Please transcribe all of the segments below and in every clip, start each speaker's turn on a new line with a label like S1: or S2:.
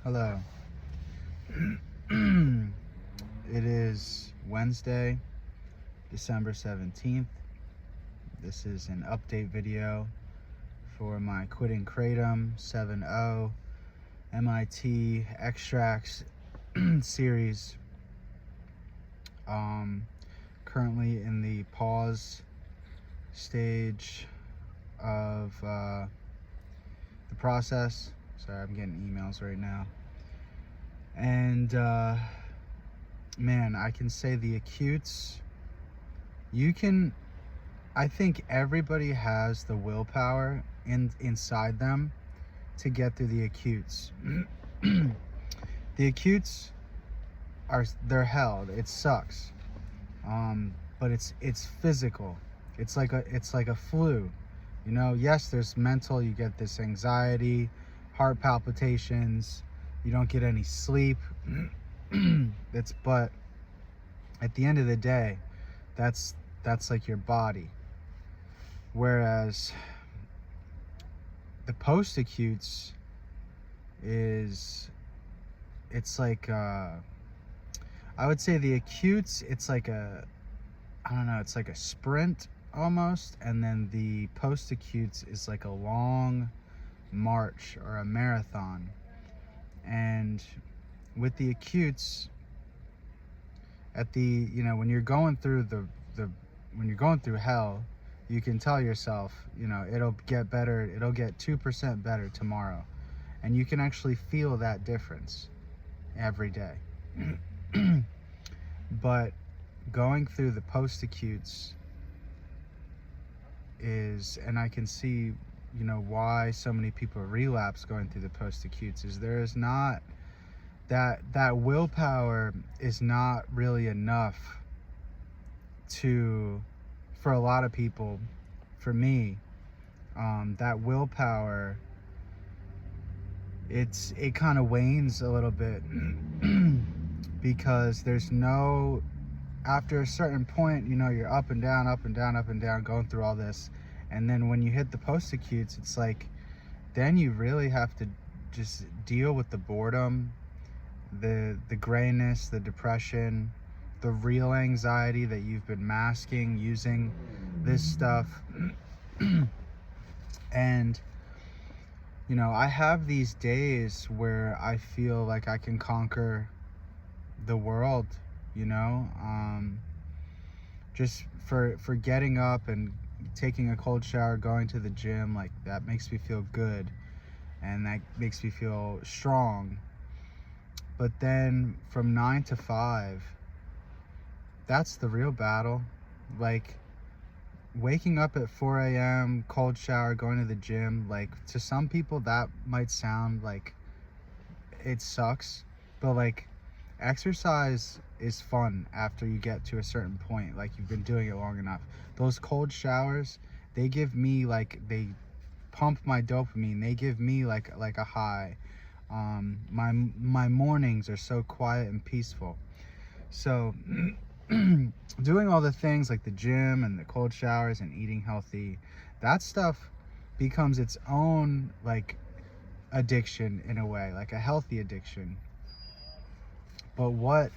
S1: Hello. It is Wednesday, December 17th. This is an update video for my Quitting Kratom 7.0 MIT extracts series. Currently in the PAWS stage of the process. Sorry, I'm getting emails right now. And man, I can say the acutes, I think everybody has the willpower inside them to get through the acutes. The acutes they're hell. It sucks. But it's physical. It's like a flu. Yes, there's mental, you get this anxiety, heart palpitations, you don't get any sleep. But at the end of the day, that's like your body. Whereas the post-acutes it's like I would say the acutes, it's like it's like a sprint almost, and then the post-acutes is like a long march or a marathon. And with the acutes, when you're going through when you're going through hell, you can tell yourself, it'll get better, it'll get 2% better tomorrow, and you can actually feel that difference every day. But going through the post-acutes and I can see why so many people relapse going through the post-acutes, is there is not that willpower is not really enough for a lot of people. For me, that willpower, it kind of wanes a little bit because after a certain point, you're up and down, up and down, up and down, going through all this. And then when you hit the post-acutes, it's like, then you really have to just deal with the boredom, the grayness, the depression, the real anxiety that you've been masking using this stuff. And I have these days where I feel like I can conquer the world, just for getting up and taking a cold shower, going to the gym, like that makes me feel good and that makes me feel strong. But then from 9 to 5, that's the real battle. Like waking up at 4 a.m, cold shower, going to the gym, like to some people that might sound like it sucks, but like exercise is fun after you get to a certain point, like you've been doing it long enough. Those cold showers, they pump my dopamine, they give me like a high. My mornings are so quiet and peaceful. So doing all the things like the gym and the cold showers and eating healthy, that stuff becomes its own like addiction in a way, like a healthy addiction. But what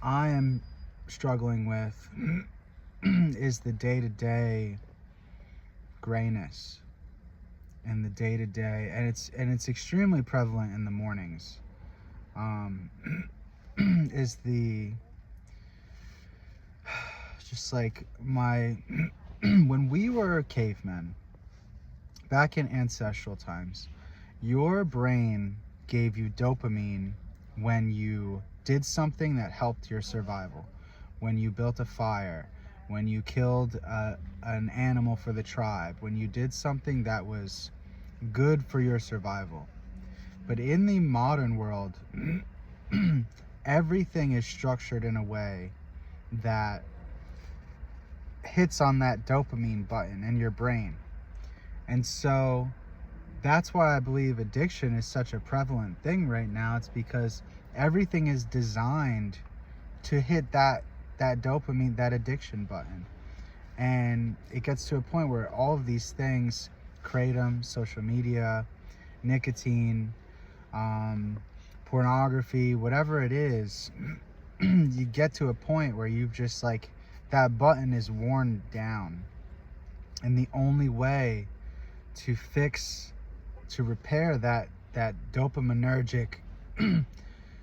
S1: I am struggling with is the day-to-day grayness and the day-to-day, and it's extremely prevalent in the mornings. Is just like when we were cavemen back in ancestral times, your brain gave you dopamine when you did something that helped your survival. When you built a fire, when you killed an animal for the tribe, when you did something that was good for your survival. But in the modern world, everything is structured in a way that hits on that dopamine button in your brain. And so that's why I believe addiction is such a prevalent thing right now. It's because everything is designed to hit that dopamine, that addiction button. And it gets to a point where all of these things, kratom, social media, nicotine, pornography, whatever it is, you get to a point where you've just like, that button is worn down. And the only way to repair that dopaminergic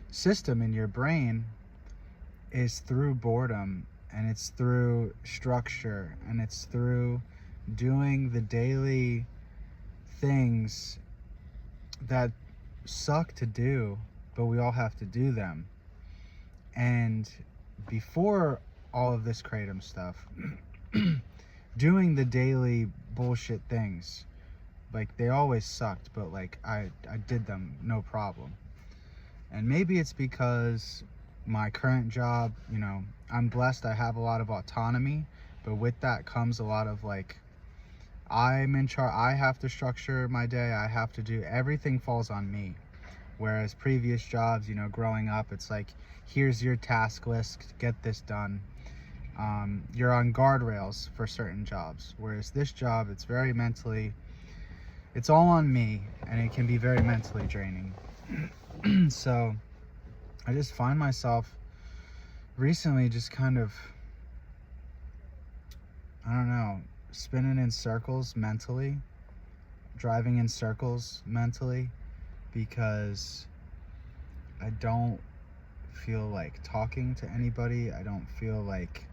S1: system in your brain is through boredom, and it's through structure, and it's through doing the daily things that suck to do, but we all have to do them. And before all of this Kratom stuff, doing the daily bullshit things, like, they always sucked, but like I did them no problem. And maybe it's because my current job, you know, I'm blessed, I have a lot of autonomy, but with that comes a lot of like, I'm in charge, I have to structure my day, I have to do, everything falls on me. Whereas previous jobs, you know, growing up, it's like, here's your task list, get this done. You're on guardrails for certain jobs. Whereas this job, it's very mentally, it's all on me, and it can be very mentally draining. So I just find myself recently just kind of, I don't know, spinning in circles mentally, driving in circles mentally, because I don't feel like talking to anybody. I don't feel like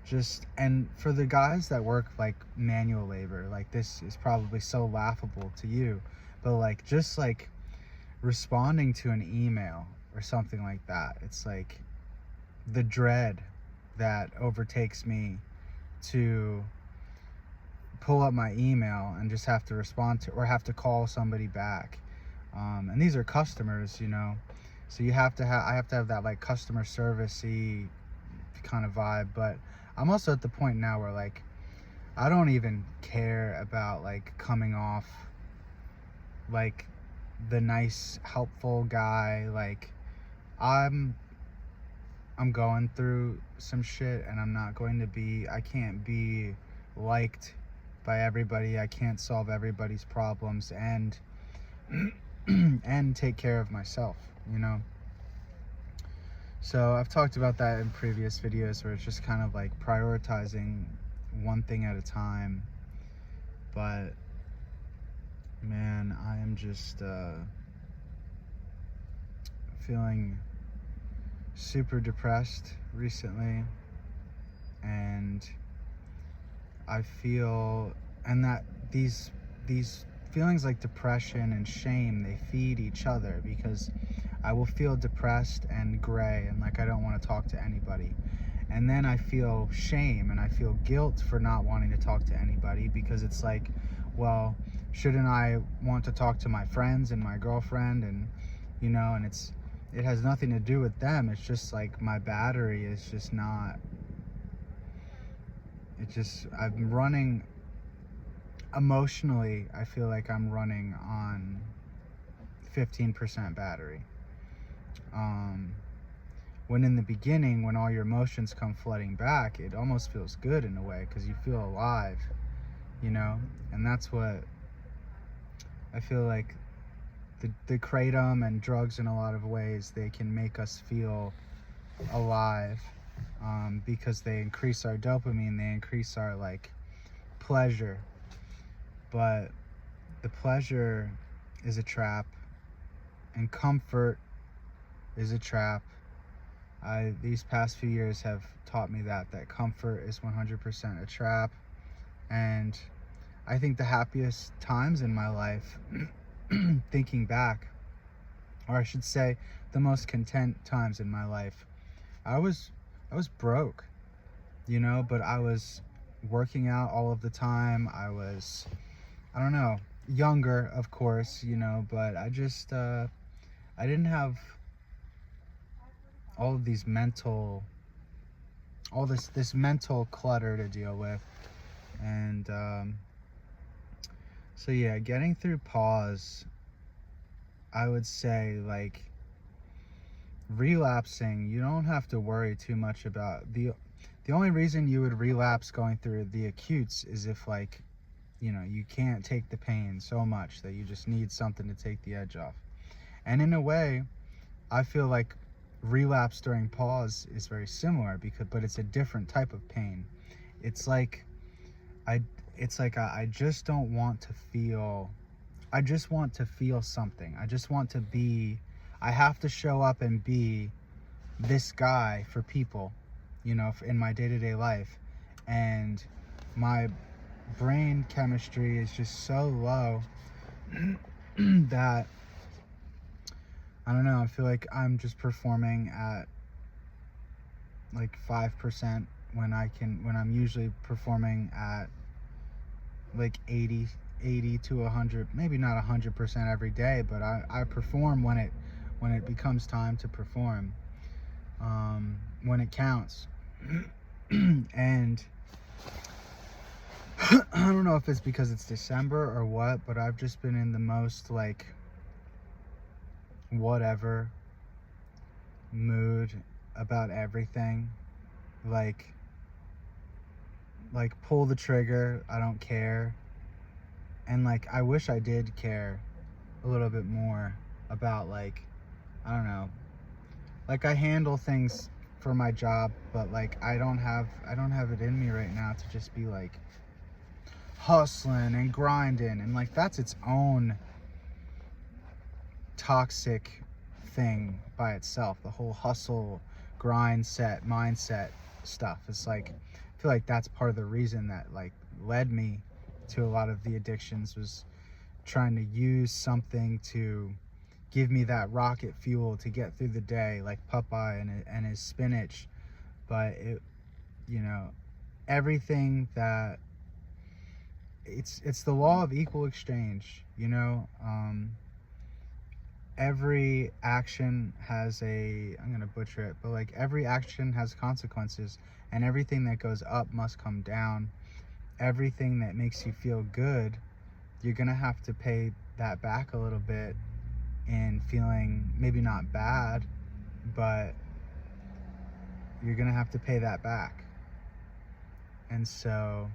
S1: just, and for the guys that work like manual labor, like, this is probably so laughable to you, but like, just like responding to an email or something like that, it's like the dread that overtakes me to pull up my email and just have to respond to, or have to call somebody back. And these are customers, you know, so I have to have that like customer service-y kind of vibe. But I'm also at the point now where like, I don't even care about like coming off like the nice, helpful guy. Like, I'm going through some shit, and I can't be liked by everybody. I can't solve everybody's problems and and take care of myself, you know. So I've talked about that in previous videos, where it's just kind of like prioritizing one thing at a time. But man, I am just feeling super depressed recently, and I feel, and that these feelings like depression and shame, they feed each other, because I will feel depressed and gray and like I don't want to talk to anybody, and then I feel shame and I feel guilt for not wanting to talk to anybody, because it's like, well, shouldn't I want to talk to my friends and my girlfriend, and you know, and it has nothing to do with them. It's just like my battery is just not, I'm running emotionally, I feel like I'm running on 15% battery. When in the beginning, when all your emotions come flooding back, it almost feels good in a way, because you feel alive, you know. And that's what I feel like the Kratom and drugs, in a lot of ways, they can make us feel alive, because they increase our dopamine, they increase our like pleasure. But the pleasure is a trap, and comfort is a trap. These past few years have taught me that comfort is 100% a trap. And I think the happiest times in my life, thinking back, or I should say the most content times in my life, I was broke, you know, but I was working out all of the time. I was, I don't know, younger, of course, you know, but I just, I didn't have all of these mental, all this mental clutter to deal with. And so yeah, getting through PAWS, I would say, like, relapsing, you don't have to worry too much about the only reason you would relapse going through the acutes is if, like, you know, you can't take the pain so much that you just need something to take the edge off. And in a way, I feel like relapse during PAWS is very similar, but it's a different type of pain. It's like I I just don't want to feel. I just want to feel something. I just want to be. I have to show up and be this guy for people, in my day-to-day life. And my brain chemistry is just so low that I don't know, I feel like I'm just performing at like 5% when I'm usually performing at like 80 to 100, maybe not 100% every day, but I perform when it becomes time to perform, when it counts. And I don't know if it's because it's December or what, but I've just been in the most like whatever mood about everything. Like pull the trigger, I don't care. And like I wish I did care a little bit more about, like, I don't know, like I handle things for my job, but like I don't have it in me right now to just be like hustling and grinding, and like that's its own toxic thing by itself. The whole hustle mindset stuff. It's like, I feel like that's part of the reason that like led me to a lot of the addictions, was trying to use something to give me that rocket fuel to get through the day, like Popeye and his spinach. But it, everything that it's the law of equal exchange. Every action has I'm gonna butcher it, but like every action has consequences, and everything that goes up must come down. Everything that makes you feel good, you're gonna have to pay that back a little bit in feeling maybe not bad, but you're gonna have to pay that back. And so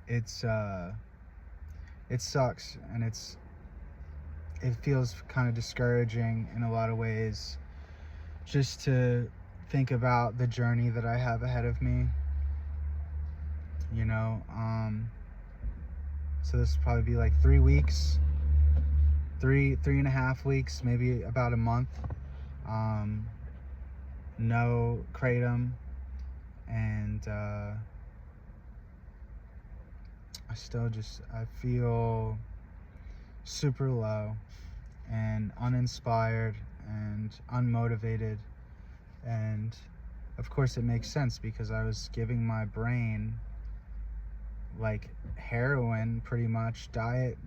S1: it sucks, and it feels kind of discouraging in a lot of ways, just to think about the journey that I have ahead of me. So this will probably be like 3 weeks, three and a half weeks, maybe about a month. No Kratom, and I feel super low and uninspired and unmotivated. And of course it makes sense, because I was giving my brain like heroin, pretty much diet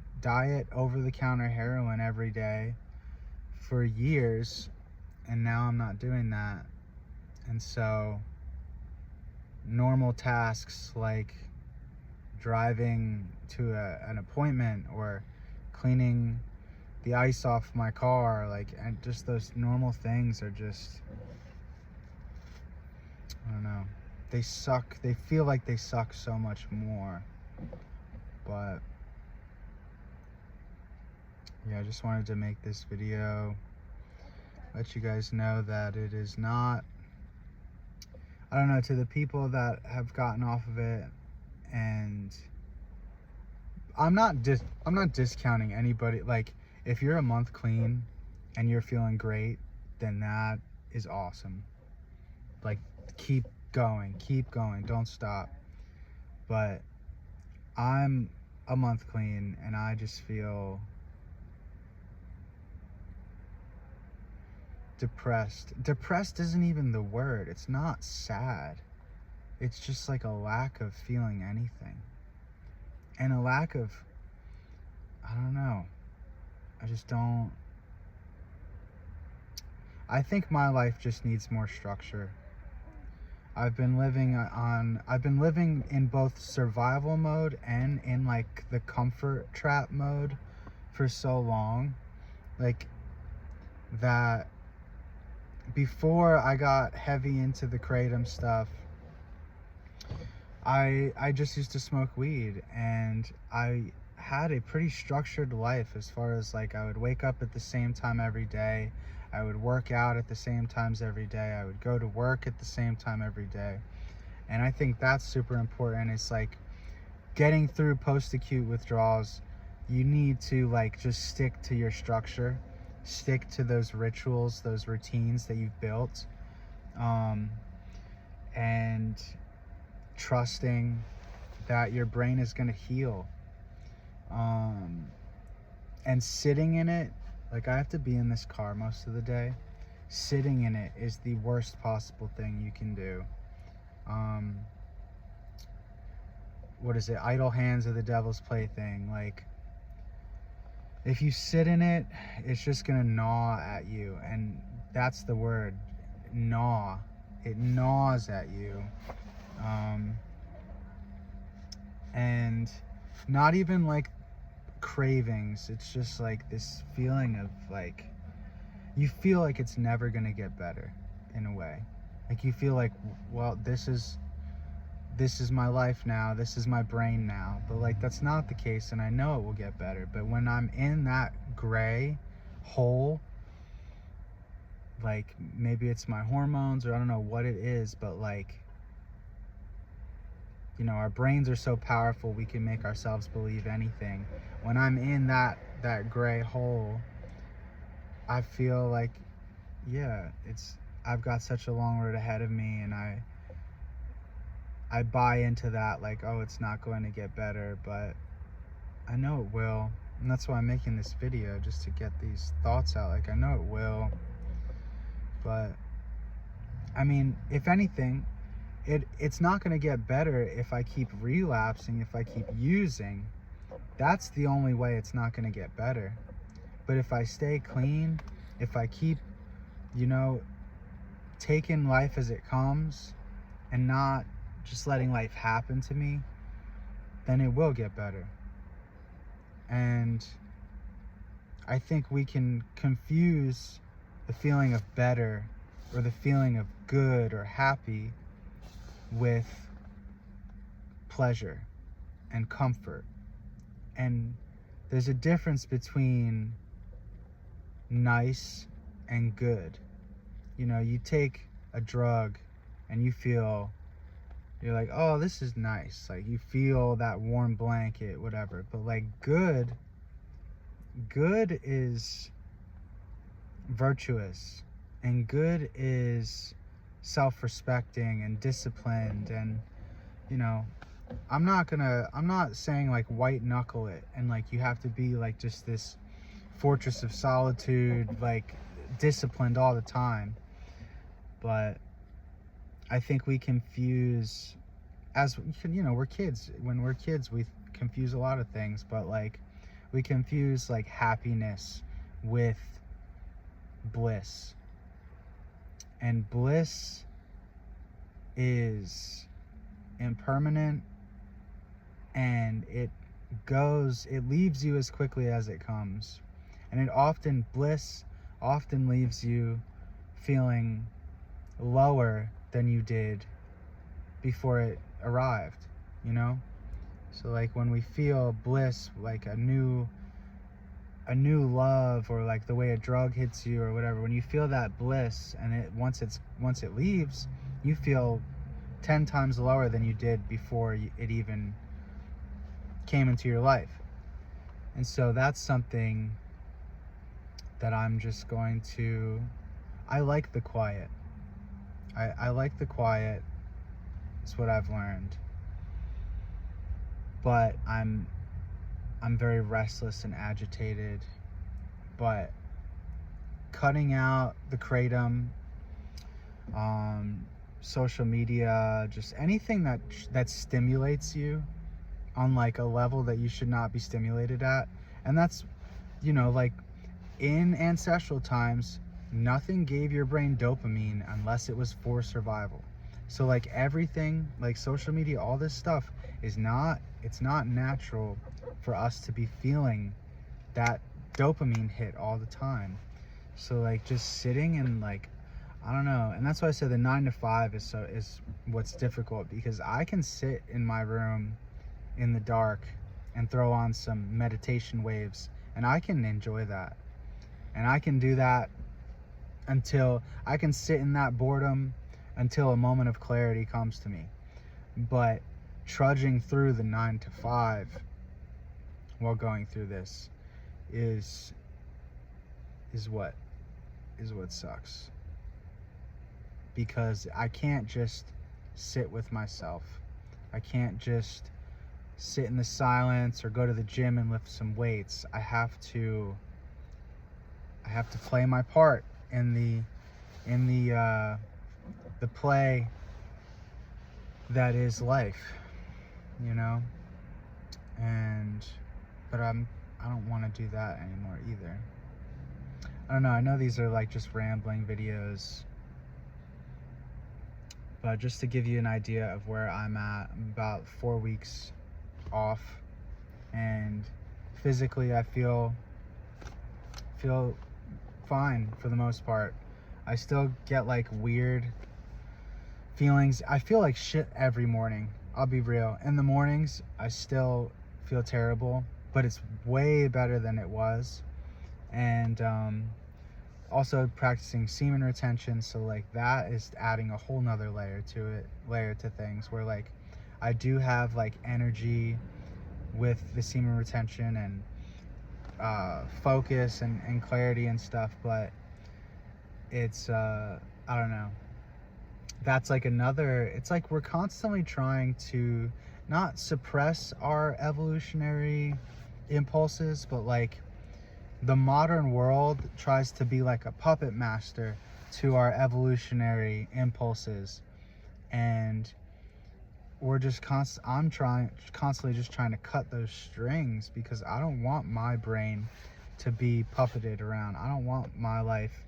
S1: over-the-counter heroin every day for years, and now I'm not doing that. And so normal tasks like driving to an appointment or cleaning the ice off my car, like, and just those normal things are just, I don't know, they suck. They feel like they suck so much more. But yeah, I just wanted to make this video, let you guys know that it is not, I don't know, to the people that have gotten off of it. And I'm not discounting anybody. Like, if you're a month clean and you're feeling great, then that is awesome. Like, keep going, don't stop. But I'm a month clean and I just feel depressed. Depressed isn't even the word. It's not sad. It's just like a lack of feeling anything. And a lack of, I don't know. I just don't. I think my life just needs more structure. I've been living in both survival mode and in like the comfort trap mode for so long. Like, that before I got heavy into the Kratom stuff, I just used to smoke weed, and I had a pretty structured life, as far as like I would wake up at the same time every day, I would work out at the same times every day, I would go to work at the same time every day. And I think that's super important. It's like getting through post-acute withdrawals, you need to like just stick to your structure, stick to those rituals, those routines that you've built, and trusting that your brain is going to heal. And sitting in it, like I have to be in this car most of the day. Sitting in it is the worst possible thing you can do. What is it? Idle hands are the devil's plaything. Like, if you sit in it, it's just gonna gnaw at you, and that's the word, gnaw. It gnaws at you. And not even like cravings, it's just like this feeling of like, you feel like it's never gonna get better in a way. Like you feel like, well, this is my life now, this is my brain now. But like, that's not the case, and I know it will get better. But when I'm in that gray hole, like maybe it's my hormones, or I don't know what it is, but like, you know, our brains are so powerful, we can make ourselves believe anything. When I'm in that gray hole, I feel like, yeah, I've got such a long road ahead of me, and I buy into that, like, oh, it's not going to get better, but I know it will. And that's why I'm making this video, just to get these thoughts out. Like, I know it will, but I mean, if anything, it's not going to get better if I keep relapsing, if I keep using. That's the only way it's not going to get better. But if I stay clean, if I keep, you know, taking life as it comes and not just letting life happen to me, then it will get better. And I think we can confuse the feeling of better or the feeling of good or happy with pleasure and comfort. And there's a difference between nice and good. You know, you take a drug and you're like, oh, this is nice. Like, you feel that warm blanket, whatever. But like, good is virtuous, and good is self-respecting and disciplined. And, you know, I'm not saying like white knuckle it and like you have to be like just this fortress of solitude, like disciplined all the time. But I think we confuse, as you know, we're kids. When we're kids, we confuse a lot of things, but like we confuse like happiness with bliss. And bliss is impermanent, and it leaves you as quickly as it comes. And bliss often leaves you feeling lower than you did before it arrived, you know? So like when we feel bliss, like a new love, or like the way a drug hits you or whatever, when you feel that bliss, and once it leaves, you feel 10 times lower than you did before it even came into your life. And so that's something that I'm just going to, I like the quiet. I like the quiet. It's what I've learned. But I'm very restless and agitated. But cutting out the Kratom, social media, just anything that stimulates you on like a level that you should not be stimulated at. And that's, you know, like in ancestral times, nothing gave your brain dopamine unless it was for survival. So like everything, like social media, all this stuff it's not natural for us to be feeling that dopamine hit all the time. So like just sitting and like, I don't know. And that's why I said the 9 to 5 is what's difficult, because I can sit in my room in the dark and throw on some meditation waves, and I can enjoy that. And I can do that until I can sit in that boredom until a moment of clarity comes to me. But trudging through the 9 to 5 while going through this is what sucks, because I can't just sit with myself. I can't just sit in the silence or go to the gym and lift some weights. I have to play my part in the play that is life, you know. But I don't want to do that anymore either. I don't know. I know these are like just rambling videos, but just to give you an idea of where I'm at, I'm about 4 weeks off, and physically I feel fine for the most part. I still get like weird feelings. I feel like shit every morning. I'll be real. In the mornings, I still feel terrible, but it's way better than it was. And also practicing semen retention, so like that is adding a whole nother layer to things, where like I do have like energy with the semen retention and focus and clarity and stuff, but it's I don't know. That's like it's like we're constantly trying to not suppress our evolutionary impulses, but like the modern world tries to be like a puppet master to our evolutionary impulses, and we're just I'm constantly just trying to cut those strings, because I don't want my brain to be puppeted around. I don't want my life,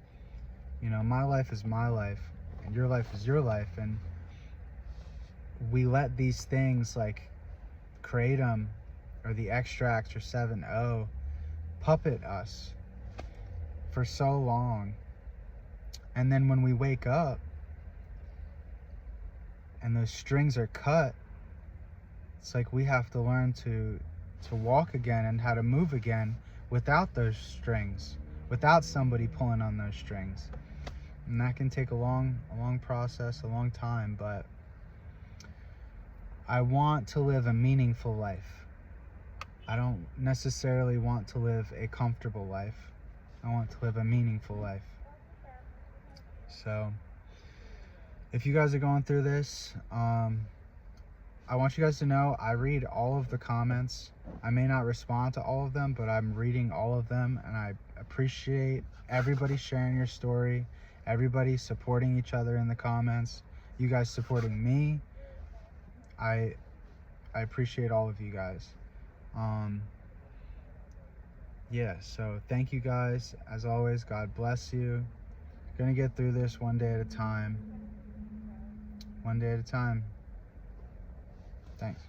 S1: you know, my life is my life and your life is your life, and we let these things like Kratom or the extracts or 7-0 puppet us for so long. And then when we wake up and those strings are cut, it's like we have to learn to walk again and how to move again without those strings, without somebody pulling on those strings. And that can take a long process, a long time, but I want to live a meaningful life. I don't necessarily want to live a comfortable life. I want to live a meaningful life. So if you guys are going through this, I want you guys to know I read all of the comments. I may not respond to all of them, but I'm reading all of them, and I appreciate everybody sharing your story, everybody supporting each other in the comments, you guys supporting me. I appreciate all of you guys. Yeah, so thank you guys. As always, God bless you. Gonna get through this one day at a time. One day at a time. Thanks.